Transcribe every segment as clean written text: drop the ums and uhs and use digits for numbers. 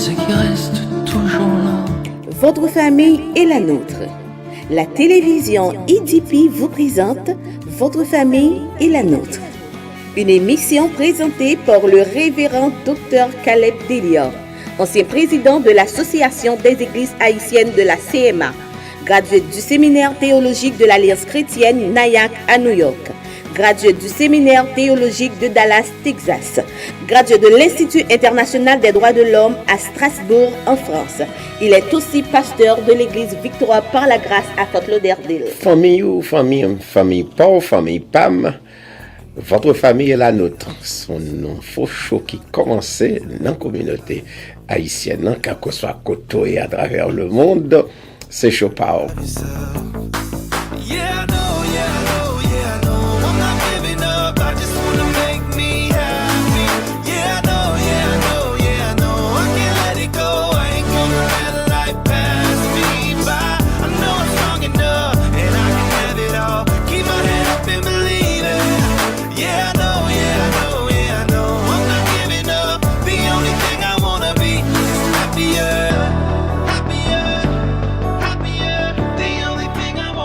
c'est qu'il reste toujours là. Votre famille est la nôtre. La télévision EDP vous présente Votre famille est la nôtre. Une émission présentée par le révérend Dr Caleb Delior, ancien président de l'Association des Églises haïtiennes de la CMA, gradué du séminaire théologique de l'Alliance chrétienne Nyack à New York, gradué du séminaire théologique de Dallas, Texas, gradué de l'Institut international des droits de l'homme à Strasbourg, en France. Il est aussi pasteur de l'église Victoire par la grâce à Fort Lauderdale. Famille ou famille, famille pas ou famille PAM, votre famille est la nôtre. Son nom faux chaud qui commençait dans la communauté haïtienne, quel que soit côté et à travers le monde, c'est chaud par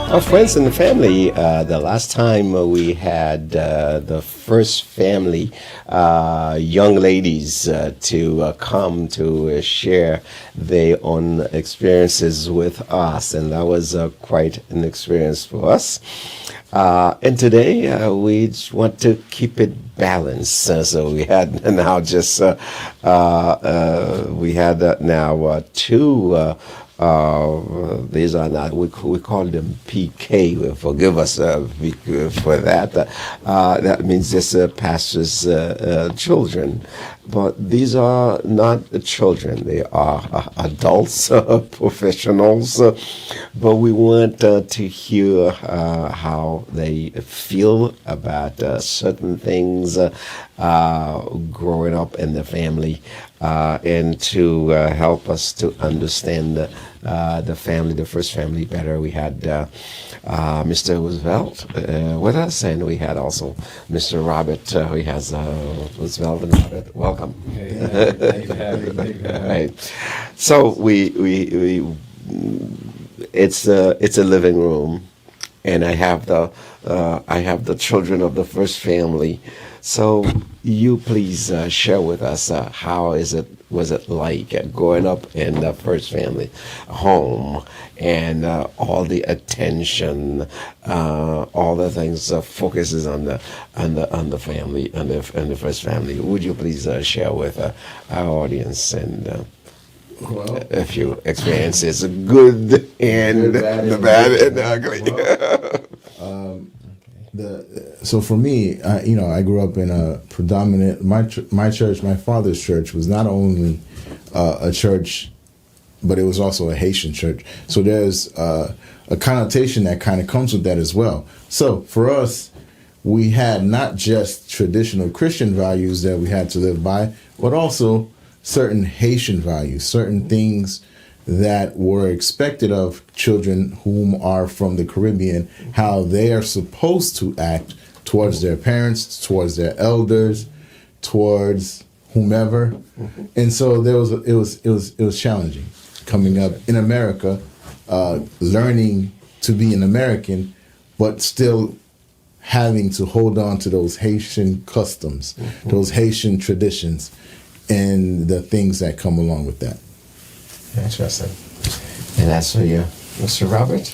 Our friends and family, the last time we had the first family, young ladies to come to share their own experiences with us, and that was quite an experience for us. And today we want to keep it balanced. So we had now just, we had now two these are not, we call them PK, forgive us for that. That means just pastor's children. But these are not children, they are adults, professionals. But we want to hear how they feel about certain things growing up in the family, and to help us to understand the family, the first family better. We had Mr. Roosevelt with us, and we had also Mr. Robert. We has Roosevelt and Robert. Welcome. Hey, thanks for having me. Right. So we it's a living room, and I have the children of the first family. So you please share with us how was it like growing up in the first family home, and all the attention, all the things focuses on the family, on the first family. Would you please share with our audience and a few experiences, good and the bad and ugly. So for me, I grew up in a predominant, my church, my father's church was not only a church, but it was also a Haitian church. So there's a connotation that kind of comes with that as well. So for us, we had not just traditional Christian values that we had to live by, but also certain Haitian values, certain things that were expected of children whom are from the Caribbean, how they are supposed to act towards their parents, towards their elders, towards whomever. Mm-hmm. And so it was challenging coming up in America, learning to be an American, but still having to hold on to those Haitian customs, mm-hmm. those Haitian traditions, and the things that come along with that. Interesting. And that's for you, Mr. Robert?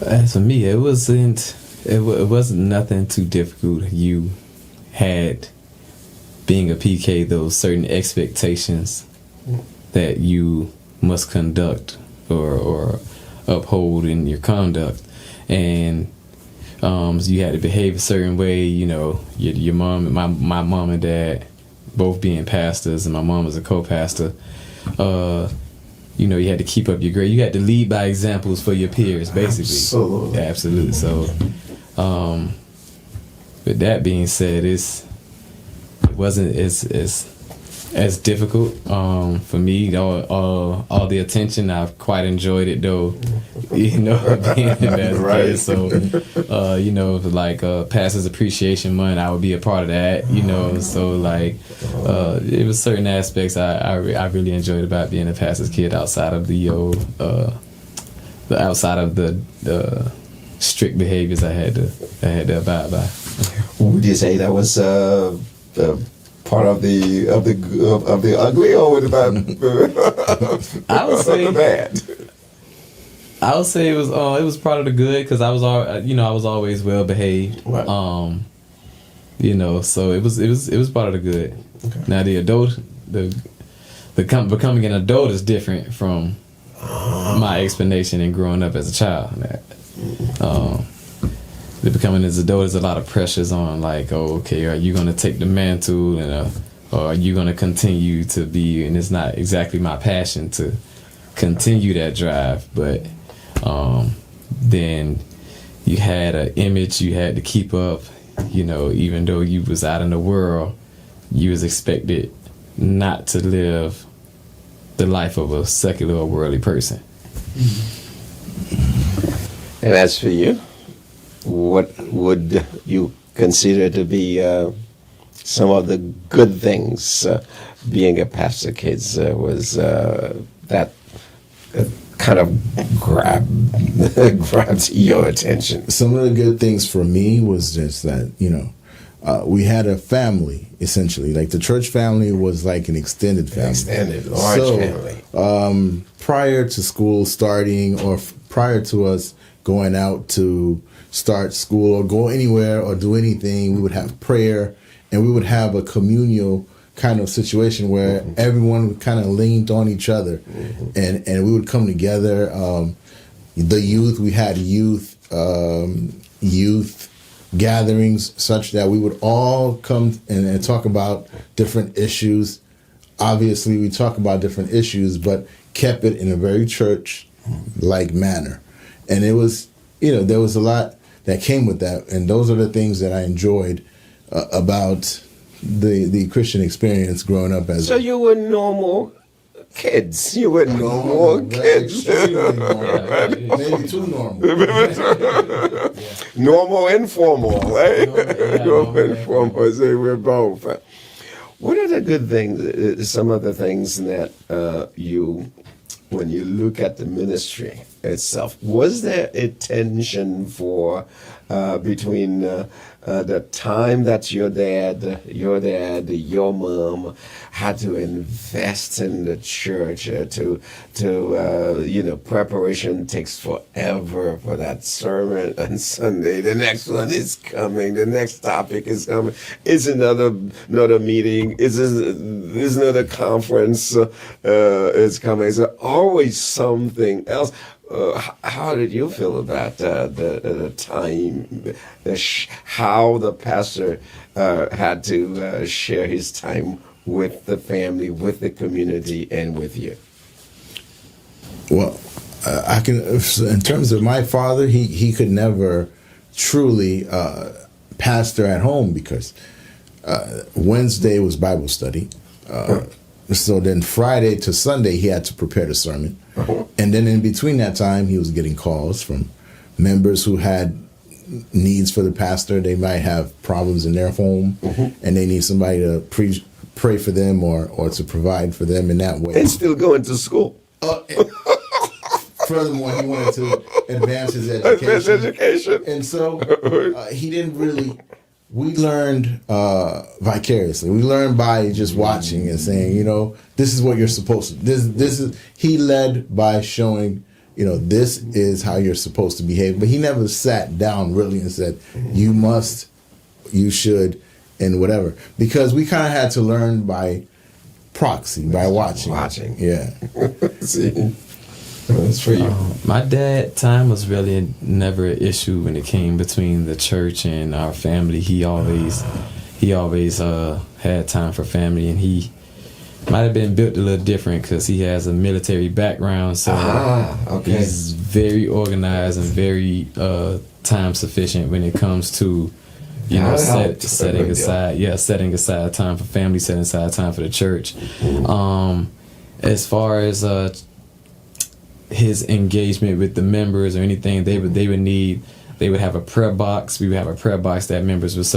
As for me, it wasn't nothing too difficult. You had, being a PK, those certain expectations that you must conduct or uphold in your conduct, and you had to behave a certain way. Your mom, my mom and dad, both being pastors, and my mom was a co-pastor. You had to keep up your grade. You had to lead by examples for your peers, basically. Absolutely. Yeah, absolutely. So, with that being said, it wasn't as difficult for me. All the attention, I've quite enjoyed it, though. you know, being a basket Right. kid. So, you know, like Pastor's Appreciation Month, I would be a part of that, you know. So, like, it was certain aspects I really enjoyed about being a pastor's kid outside of the strict behaviors I had to abide by. Would you say that was part of the ugly, or what about I would say the bad? I would say it was part of the good, because I was always well behaved. Right. You know, so it was part of the good. Okay. Now becoming an adult is different from my explanation and growing up as a child. The becoming as an adult is a lot of pressures on, like, oh, okay, are you going to take the mantle, and or are you going to continue to be? And it's not exactly my passion to continue that drive, but then you had an image you had to keep up. You know, even though you was out in the world, you was expected not to live the life of a secular or worldly person. And as for you, what would you consider to be some of the good things being a pastor kids? Was that kind of grabbed your attention? Some of the good things for me was just that, you know, we had a family, essentially. Like, the church family was like an extended family. Extended, large family. Prior to school starting, or prior to us going out to start school or go anywhere or do anything, we would have prayer, and we would have a communal kind of situation where everyone kind of leaned on each other, and we would come together. The youth, we had youth gatherings such that we would all come and talk about different issues. Obviously, we talk about different issues, but kept it in a very church-like manner. And it was, you know, there was a lot that came with that, and those are the things that I enjoyed about the Christian experience growing up as. So you were normal kids. You were normal kids. Normal. Maybe too normal. Normal and formal, right? Normal and formal. So we're both. What are the good things? Some of the things that when you look at the ministry itself, was there a tension between the time that your dad, your mom had to invest in the church preparation takes forever for that sermon on Sunday. The next one is coming. The next topic is coming. Is another meeting. Is another conference is coming. So always something else. How did you feel about the time, how the pastor had to share his time with the family, with the community, and with you? Well, I can, in terms of my father, he could never truly pastor at home, because Wednesday was Bible study. So then Friday to Sunday, he had to prepare the sermon. And then in between that time, he was getting calls from members who had needs for the pastor. They might have problems in their home, and they need somebody to pray for them or to provide for them in that way. And still going to school. Furthermore, he wanted to advance his education. And so he didn't really... We learned vicariously. We learned by just watching and saying, you know, this is what you're supposed to. This is. He led by showing, you know, this is how you're supposed to behave. But he never sat down really and said, you must, you should, and whatever. Because we kind of had to learn by proxy, by watching. Yeah. See. That's for you. My dad, time was really never an issue when it came between the church and our family. He always had time for family, and he might have been built a little different because he has a military background. So he's very organized and very time sufficient when it comes to setting aside time for family, setting aside time for the church. As far as his engagement with the members or anything, they would have a prayer box. We would have a prayer box that members would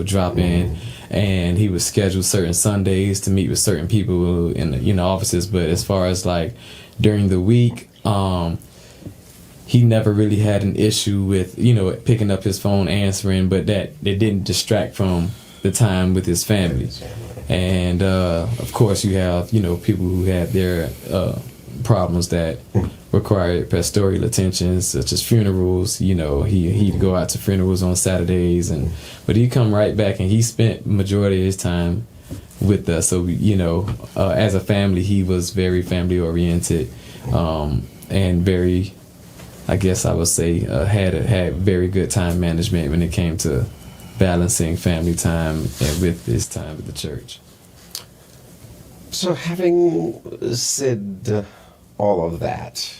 drop in, and he would schedule certain Sundays to meet with certain people in the offices. But as far as like during the week, he never really had an issue with picking up his phone, answering, but that it didn't distract from the time with his family. And of course, you have people who had their problems that required pastoral attention, such as funerals. He'd go out to funerals on Saturdays, but he'd come right back, and he spent majority of his time with us. So as a family, he was very family oriented, and very, I guess I would say, had very good time management when it came to balancing family time and with his time at the church. So having said all of that,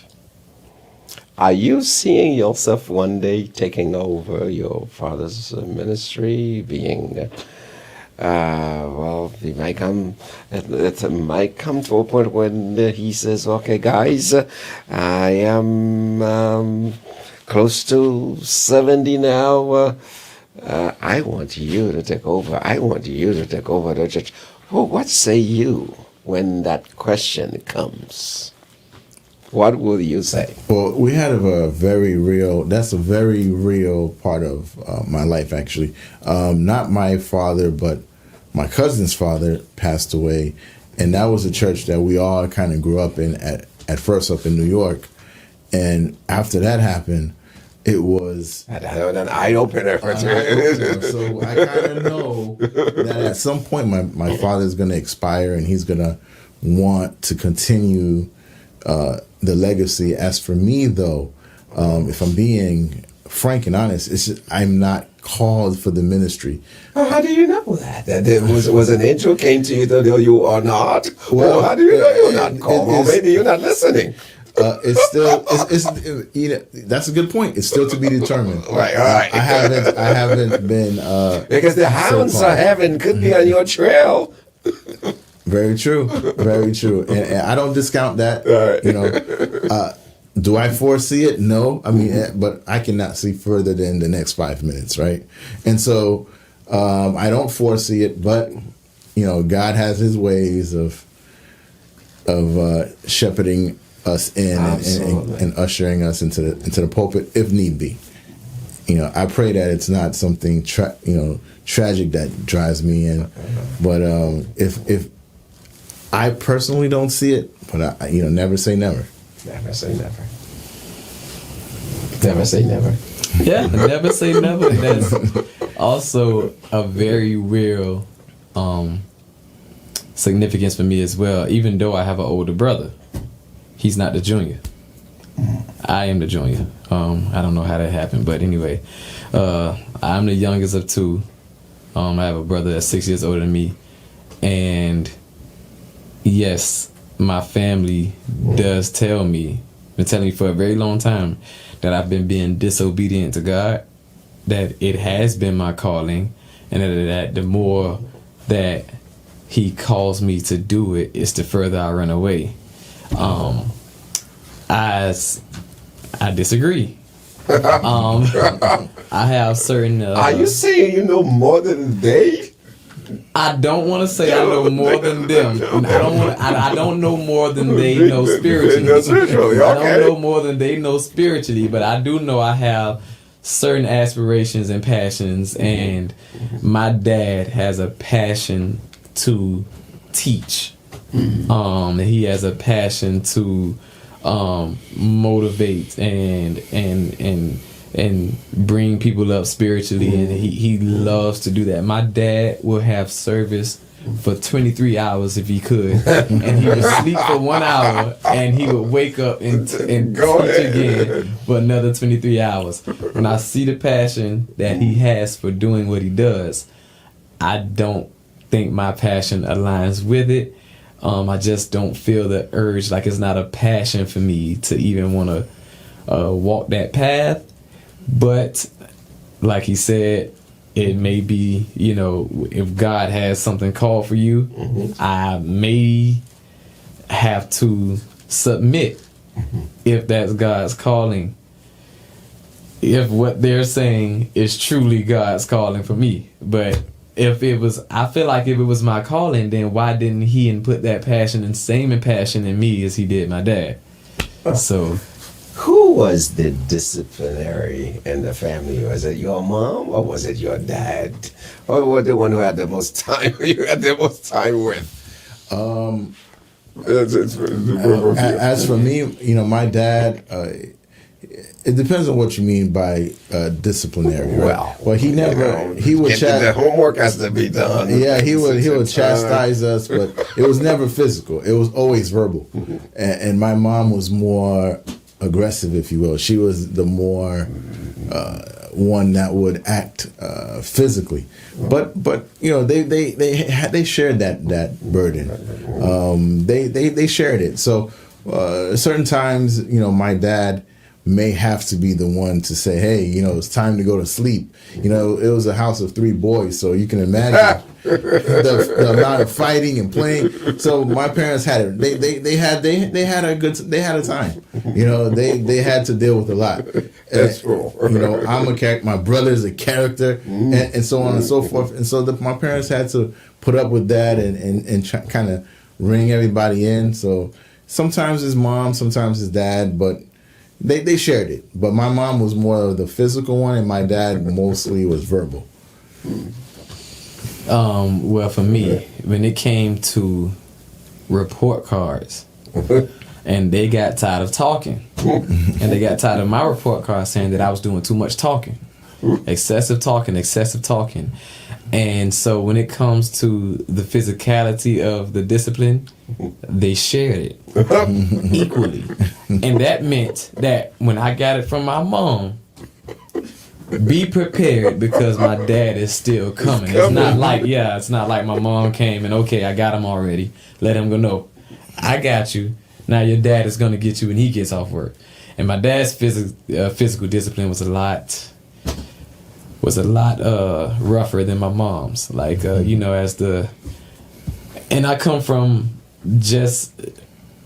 are you seeing yourself one day taking over your father's ministry, being it might come to a point when he says, okay, guys, I am close to 70 now. I want you to take over. I want you to take over the church. Well, what say you when that question comes? What will you say? Well, we had that's a very real part of my life, actually. Not my father, but my cousin's father passed away. And that was a church that we all kind of grew up in at first up in New York. And after that happened, it was an eye-opener. So I kind of know that at some point my father's going to expire, and he's going to want to continue the legacy. As for me, though, if I'm being frank and honest, I'm not called for the ministry. How do you know that? That there was an angel came to you to tell you are not? Well, how do you know you're not called? Or maybe you're not listening. It's still, that's a good point. It's still to be determined. Right, all right. I haven't been because the hounds of heaven could be on your trail. Very true, very true, and I don't discount that. Right. Do I foresee it? No. I mean, but I cannot see further than the next 5 minutes, right? And so I don't foresee it, but God has His ways of shepherding us in and ushering us into the pulpit if need be. I pray that it's not something tragic that drives me in, but if I personally don't see it, but never say never. Never say never. Never say never. Yeah, never say never. That's also a very real significance for me as well. Even though I have an older brother, he's not the junior. I am the junior. I don't know how that happened, but anyway, I'm the youngest of two. I have a brother that's 6 years older than me, and yes, my family does tell me, been telling me for a very long time, that I've been being disobedient to God, that it has been my calling, and that the more that He calls me to do it, is the further I run away. I disagree. I have certain. Are you saying you know more than they? I don't want to say I know more than them. I don't know more than they know spiritually. I don't know more than they know spiritually, but I do know I have certain aspirations and passions, and my dad has a passion to teach. He has a passion to motivate and bring people up spiritually, and he loves to do that. My dad will have service for 23 hours if he could, and he would sleep for 1 hour, and he would wake up and teach again for another 23 hours. When I see the passion that he has for doing what he does, I don't think my passion aligns with it. I just don't feel the urge, like it's not a passion for me to even want to walk that path. But like he said, it may be, if God has something called for you, I may have to submit if that's God's calling, if what they're saying is truly God's calling for me. But if it was, I feel like if it was my calling, then why didn't he input that passion and same passion in me as he did my dad? So, who was the disciplinary in the family? Was it your mom or was it your dad? Or was the one who had the most time you had the most time with? As for me, you know, my dad, it depends on what you mean by disciplinary, right? Well, he never, he would the homework has to be done. Yeah, he would chastise us, but it was never physical. It was always verbal. And my mom was more aggressive, if you will. She was the more one that would act physically. But you know, they shared that burden. They shared it. So certain times, you know, my dad may have to be the one to say, hey, you know, it's time to go to sleep. You know, it was a house of 3 boys, so you can imagine the amount of fighting and playing. So my parents had it. They had a time. You know, they had to deal with a lot. That's cool. You know, I'm a character. My brother's a character, and so on and so forth. And so my parents had to put up with that and kind of ring everybody in. So sometimes his mom, sometimes his dad, but they shared it. But my mom was more of the physical one, and my dad mostly was verbal. Well, for me, when it came to report cards, and they got tired of talking, and they got tired of my report card saying that I was doing too much talking, excessive talking. And so when it comes to the physicality of the discipline, they shared it equally. And that meant that when I got it from my mom, be prepared because my dad is still coming. It's not like my mom came and okay, I got him already. Let him go. No, I got you. Now your dad is going to get you when he gets off work. And my dad's physical discipline was a lot rougher than my mom's. Like, you know, and I come from just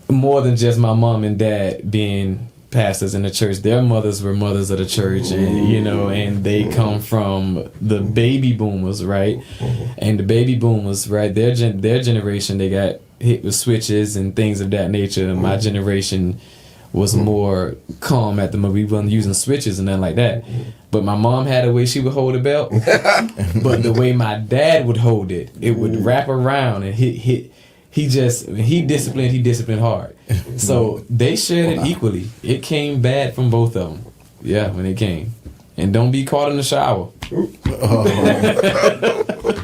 more than just my mom and dad being pastors in the church. Their mothers were mothers of the church, and you know, and they come from the baby boomers, right? And the baby boomers, right? Their generation, they got hit with switches and things of that nature. And my generation was more calm at the moment. We weren't using switches and nothing like that. But my mom had a way she would hold a belt. But the way my dad would hold it, it would wrap around and hit. He disciplined hard. So they shared it equally. It came bad from both of them. Yeah, when it came. And don't be caught in the shower.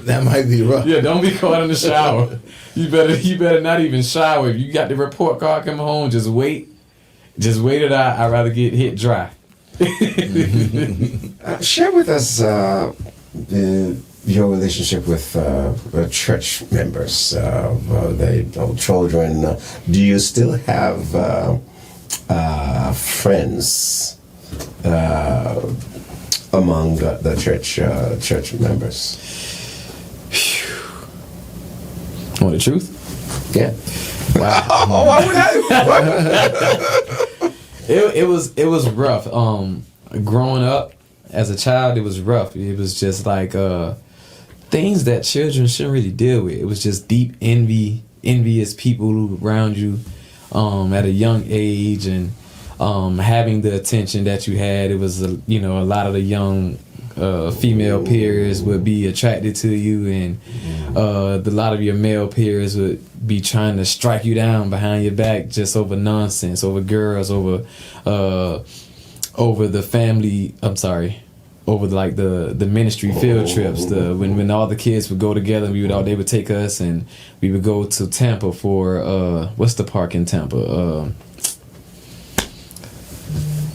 That might be rough. Yeah, don't be caught in the shower. You better not even shower. If you got the report card coming home, just wait. Just wait it out. I'd rather get hit dry. Share with us your relationship with church members, the children. Do you still have friends among the church members? Want the truth? Yeah. Wow. Why would I? It was rough. Growing up as a child, it was rough. It was just like things that children shouldn't really deal with. It was just deep envious people around you at a young age, and having the attention that you had. It was a lot of the young female peers would be attracted to you, and a lot of your male peers would be trying to strike you down behind your back just over nonsense, over girls, over the family. I'm sorry. Over like the ministry field trips, when all the kids would go together, they would take us and we would go to Tampa for what's the park in Tampa?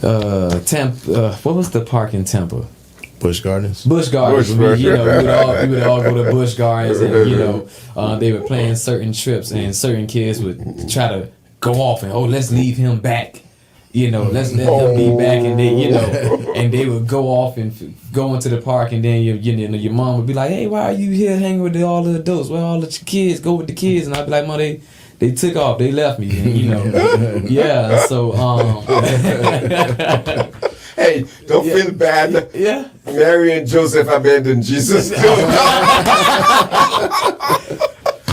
What was the park in Tampa? Busch Gardens. Busch Gardens. We would all go to Busch Gardens, and they were planning certain trips, and certain kids would try to go off and let's leave him back. You know, let's let him be back, and then and they would go off and go into the park, and then your mom would be like, "Hey, why are you here hanging with all the adults? Where all the kids? Go with the kids." And I'd be like, "Mom, they took off, they left me," and, yeah. So Hey, don't feel bad. Yeah. Mary and Joseph abandoned Jesus too.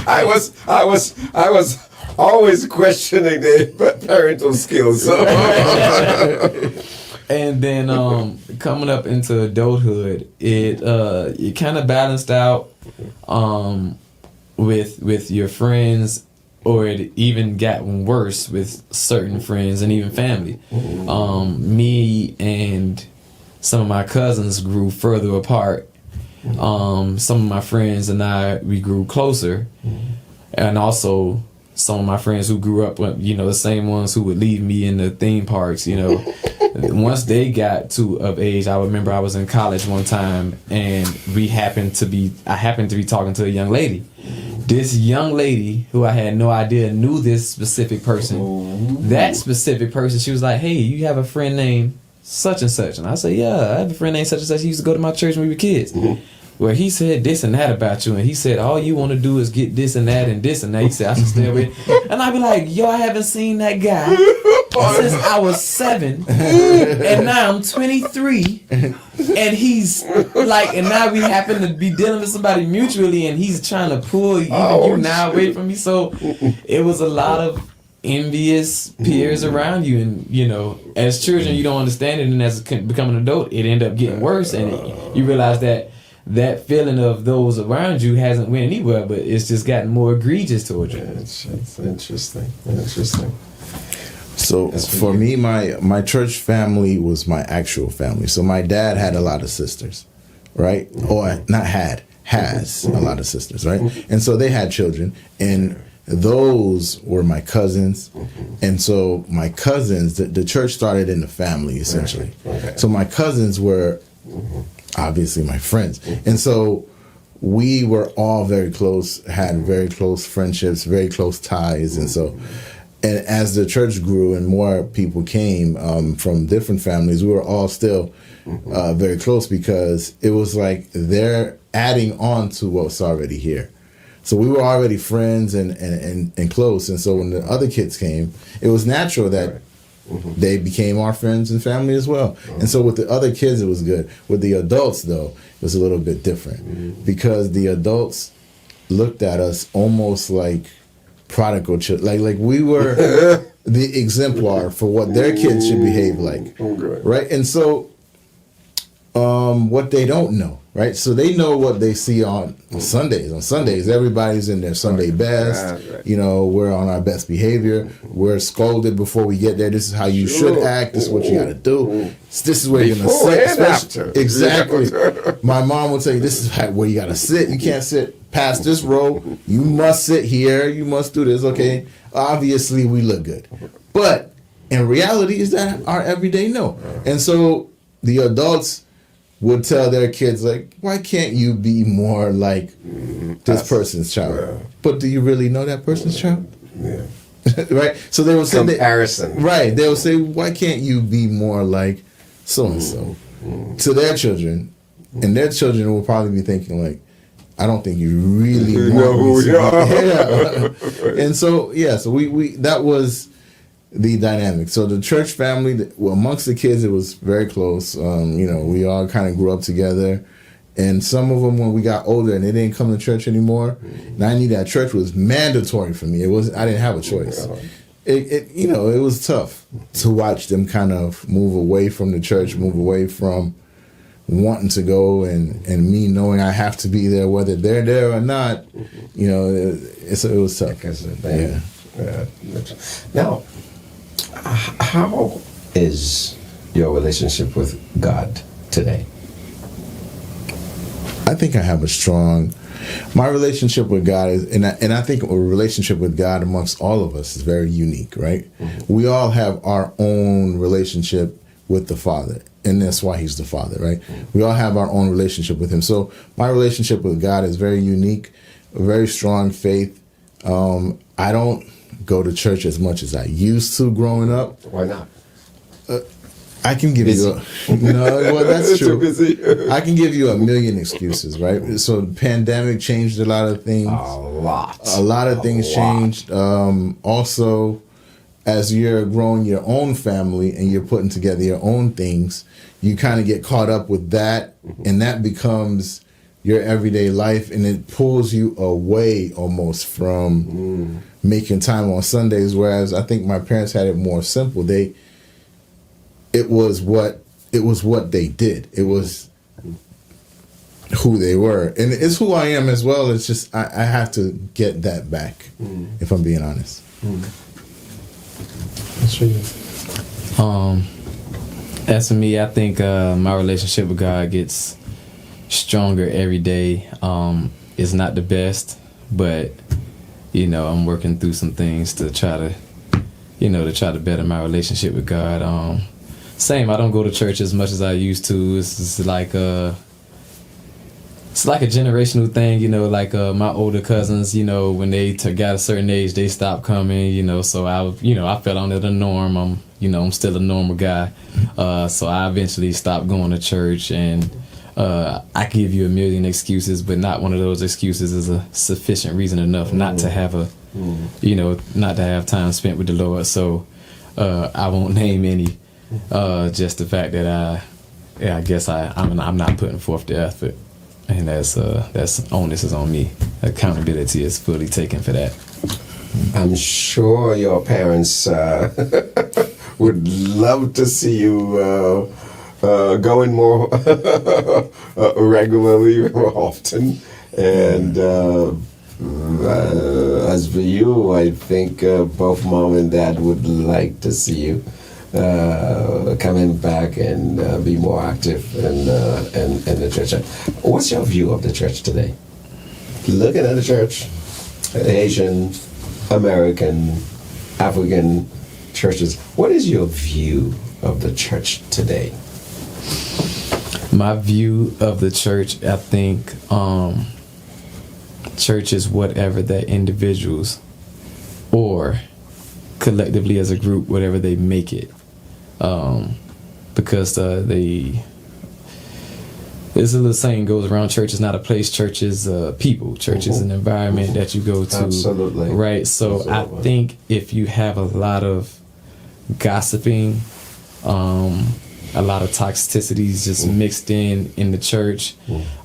I was always questioning their parental skills. So. And then coming up into adulthood, it kind of balanced out with your friends, or it even gotten worse with certain friends and even family. Me and some of my cousins grew further apart. Some of my friends and we grew closer, and also some of my friends who grew up with, the same ones who would leave me in the theme parks, once they got of age. I remember I was in college one time, and I happened to be talking to a young lady. This young lady, who I had no idea knew this specific person. That specific person, she was like, "Hey, you have a friend named such and such?" And I said, "Yeah, I have a friend named such and such. He used to go to my church when we were kids." Well, he said this and that about you, and he said all you want to do is get this and that and this and that. He said I should stay away, and I'd be like, "Yo, I haven't seen that guy since I was 7, and now I'm 23, and he's like, and now we happen to be dealing with somebody mutually, and he's trying to pull you now away from me." So it was a lot of envious peers around you, and as children you don't understand it, and as becoming an adult it ended up getting worse, and you realize that feeling of those around you hasn't went anywhere, but it's just gotten more egregious towards you. It's interesting. So for me, my church family was my actual family. So my dad had a lot of sisters, right? Or not has a lot of sisters, right? And so they had children, and those were my cousins. And so my cousins, the church started in the family, essentially. Okay. So my cousins were obviously my friends. And so we were all very close, had very close friendships, very close ties. And so, and as the church grew and more people came from different families, we were all still very close, because it was like they're adding on to what's already here. So we were already friends and close. And so when the other kids came, it was natural that they became our friends and family as well. And so with the other kids, it was good. With the adults, though, it was a little bit different, because the adults looked at us almost like prodigal children. Like we were the exemplar for what their kids should behave like. Right? And so what they don't know, right? So they know what they see on Sundays. On Sundays, everybody's in their Sunday best. We're on our best behavior. We're scolded before we get there. This is how you should act. This is what you got to do. This is where you're going to sit. Exactly. My mom will tell you, this is where you got to sit. You can't sit past this row. You must sit here. You must do this. Okay. Obviously, we look good. But in reality, is that our everyday no. And so the adults would tell their kids, like, why can't you be more like this person's child? Yeah. But do you really know that person's child? Yeah. Right? So they will say comparison. Right. They will say, why can't you be more like so-and-so? To their children. And their children will probably be thinking, like, I don't think you really know who we are. Yeah. And so, so we that was the dynamic. So the church family, amongst the kids, it was very close. We all kind of grew up together, and some of them, when we got older and they didn't come to church anymore, and I knew that church was mandatory for me. I didn't have a choice. It was tough to watch them kind of move away from the church, move away from wanting to go, and me knowing I have to be there whether they're there or not. It was tough. Yeah. Now, how is your relationship with God today? I think I have my relationship with God is, and I think a relationship with God amongst all of us is very unique, right? We all have our own relationship with the Father, and that's why He's the Father, right? We all have our own relationship with Him. So my relationship with God is very unique, a very strong faith. I don't go to church as much as I used to growing up. Why not? I can give you well, that's Too true. busy. I can give you a million excuses, right? So the pandemic changed a lot of things. A lot of things changed. Also, as you're growing your own family and you're putting together your own things, you kind of get caught up with that, and that becomes your everyday life, and it pulls you away almost from making time on Sundays. Whereas I think my parents had it more simple. It was what they did. It was who they were, and it's who I am as well. It's just I have to get that back, if I'm being honest. That's for you. As for me, I think my relationship with God gets stronger every day. It's not the best, but I'm working through some things to try to better my relationship with God. Same, I don't go to church as much as I used to. It's like a generational thing, like my older cousins, when they got a certain age, they stopped coming, so I fell under the norm. I'm still a normal guy. So I eventually stopped going to church, and I can give you a million excuses, but not one of those excuses is a sufficient reason enough not to have not to have time spent with the Lord. So I won't name any. Just the fact that I guess I'm not putting forth the effort, and that's onus is on me. Accountability is fully taken for that. I'm sure your parents would love to see you going more regularly, more often, and as for you, I think both mom and dad would like to see you coming back and be more active in the church. What's your view of the church today? Looking at the church, Asian, American, African churches, what is your view of the church today? My view of the church, I think church is whatever that individuals or collectively as a group, whatever they make it. Because there's a little saying goes around: church is not a place, church is people. Church is an environment that you go to. Absolutely. Right. So absolutely. I think if you have a lot of gossiping, a lot of toxicities just mixed in the church,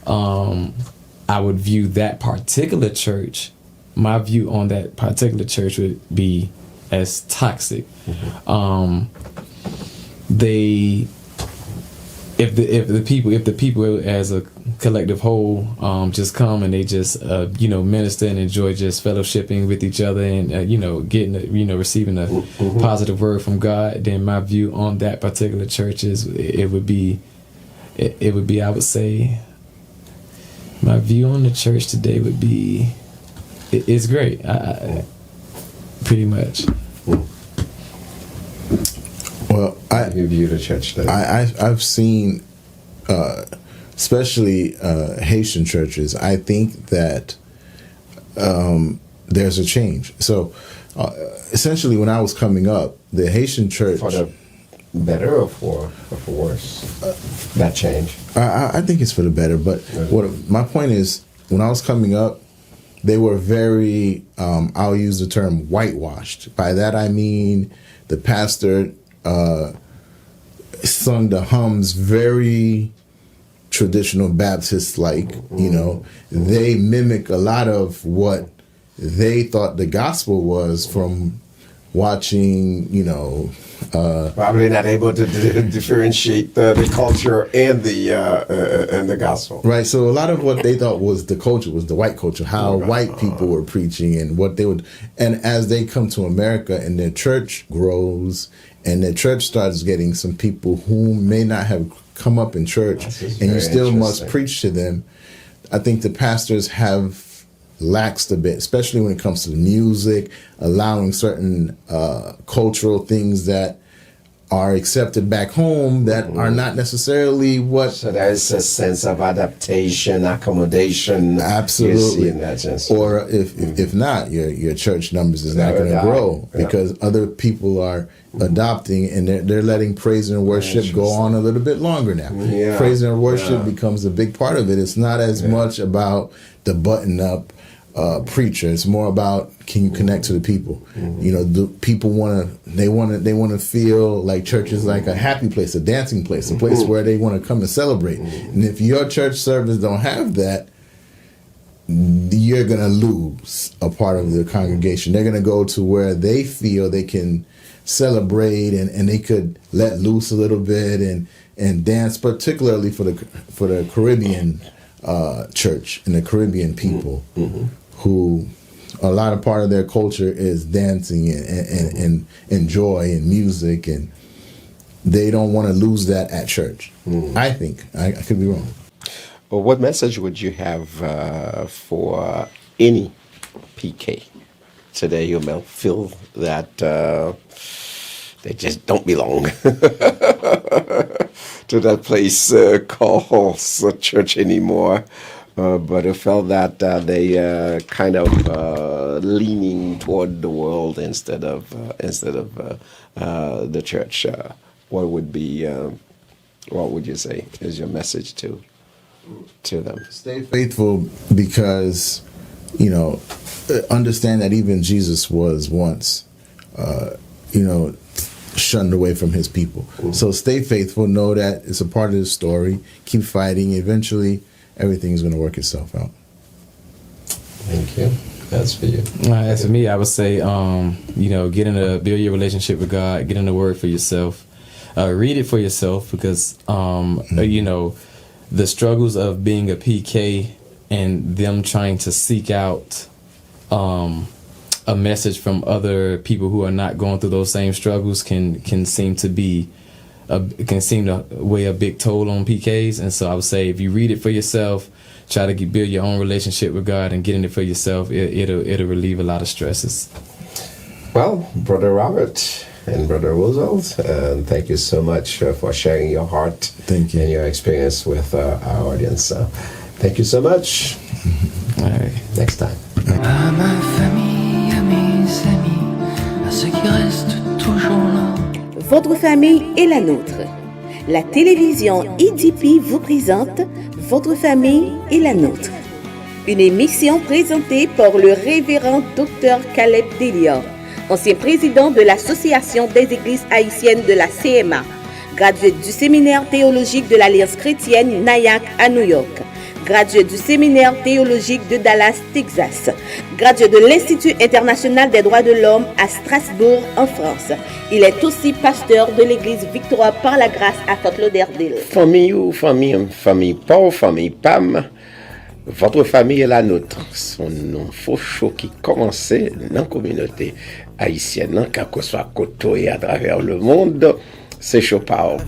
I would view that particular church. My view on that particular church would be as toxic. If the people as a collective whole just come and they just minister and enjoy just fellowshipping with each other and getting receiving a positive word from God, then my view on that particular church is it would be I would say my view on the church today would be it's great. I pretty much. Well, I view the church today. I've seen, especially Haitian churches. I think that there's a change. So, essentially, when I was coming up, the Haitian church. For the better or for worse? That change. I think it's for the better. But my point is, when I was coming up, they were very. I'll use the term whitewashed. By that I mean the pastor. Sung the hymns very traditional Baptist like, they mimic a lot of what they thought the gospel was from watching, probably not able to differentiate the culture and the gospel. Right. So a lot of what they thought was the culture was the white culture, how white people were preaching and what they would, and as they come to America and their church grows and the church starts getting some people who may not have come up in church, and you still must preach to them. I think the pastors have laxed a bit, especially when it comes to the music, allowing certain cultural things that are accepted back home that are not necessarily what. So there is a sense of adaptation, accommodation. Absolutely. You see in that sense. Or if not, your church numbers is not going to grow because other people are adopting and they're letting praise and worship go on a little bit longer now. Yeah. Praise and worship becomes a big part of it. It's not as much about the button up preacher. It's more about, can you connect to the people? You know, the people want to feel like church is like a happy place, a dancing place, a place where they want to come and celebrate. And if your church service don't have that, you're going to lose a part of the congregation. They're going to go to where they feel they can celebrate and they could let loose a little bit and dance, particularly for the Caribbean church and the Caribbean people who a lot of part of their culture is dancing and joy and music, and they don't want to lose that at church. I think. I could be wrong. Well, what message would you have for any PK today who may feel that they just don't belong to that place called a church anymore, but who felt that they kind of leaning toward the world instead of the church? What would you say is your message to them? Stay faithful, because understand that even Jesus was once shunned away from his people. So stay faithful, know that it's a part of the story, keep fighting. Eventually everything's going to work itself out. Thank you. That's for you. As for me, I would say build your relationship with God, get in the word for yourself, read it for yourself, because the struggles of being a PK and them trying to seek out a message from other people who are not going through those same struggles can seem to weigh a big toll on PKs. And so I would say, if you read it for yourself, try to build your own relationship with God and get in it for yourself, it'll relieve a lot of stresses. Well, Brother Robert and Brother Roosevelt, thank you so much for sharing your heart. Thank you. And your experience with our audience. Thank you so much. All right. Next time. À ma famille, à mes amis, à ceux qui restent toujours là. Votre famille est la nôtre. La télévision EDP vous présente Votre famille est la nôtre. Une émission présentée par le révérend Dr Caleb Delior, ancien président de l'Association des Églises haïtiennes de la CMA, gradué du séminaire théologique de l'Alliance chrétienne Nyack à New York, gradué du séminaire théologique de Dallas, Texas, gradué de l'Institut international des droits de l'homme à Strasbourg, en France. Il est aussi pasteur de l'église Victoire par la grâce à Fort Lauderdale. Famille ou famille pas ou famille PAM, votre famille est la nôtre. Son nom faux chaud qui commençait dans la communauté haïtienne, quel que soit côté à travers le monde, c'est chaud pas.